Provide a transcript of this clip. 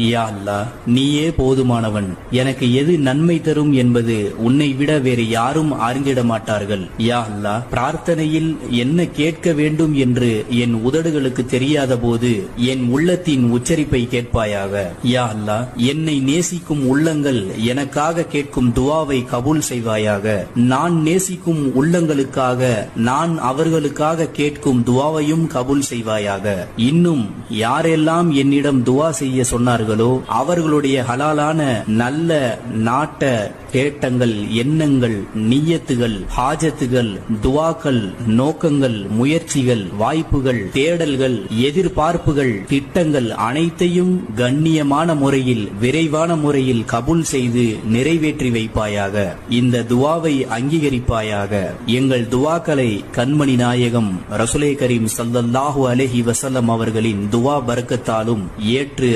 யா அல்லாஹ், நீயே போதுமானவன். எனக்கு எது நன்மை தரும் என்பது உன்னை விட வேறு யாரும் அறிந்திட மாட்டார்கள். யா அல்லாஹ், பிரார்த்தனையில் என்ன கேட்க வேண்டும் என்று என் உதடுகளுக்கு தெரியாத போது என் உள்ளத்தின் உச்சரிப்பை கேட்பாயாக. யா அல்லாஹ், என்னை நேசிக்கும் உள்ளங்கள் எனக்காக கேட்கும் துவாவை கபூல் செய்வாயாக. நான் நேசிக்கும் உள்ளங்களுக்காக நான் அவர்களுக்காக கேட்கும் துவாவையும் கபூல் செய்வாயாக. இன்னும் யாரெல்லாம் என்னிடம் துவா செய்ய சொன்னார்கள் அவர்களுடைய ஹலாலான நல்ல நாட்ட தேட்டங்கள், எண்ணங்கள், நியத்துகள், ஹாஜத்துகள், துவாக்கள், நோக்கங்கள், முயற்சிகள், வாய்ப்புகள், தேடல்கள், எதிர்பார்ப்புகள், திட்டங்கள் அனைத்தையும் கண்ணியமான முறையில் விரைவான முறையில் கபூல் செய்து நிறைவேற்றி வைப்பாயாக. இந்த துவாவை அங்கீகரிப்பாயாக. எங்கள் துவாக்களை கண்மணி நாயகம் ரசூலே கரீம் ஸல்லல்லாஹு அலைஹி வஸல்லம் அவர்களின் துவா பரக்கத்தாலும் ஏற்று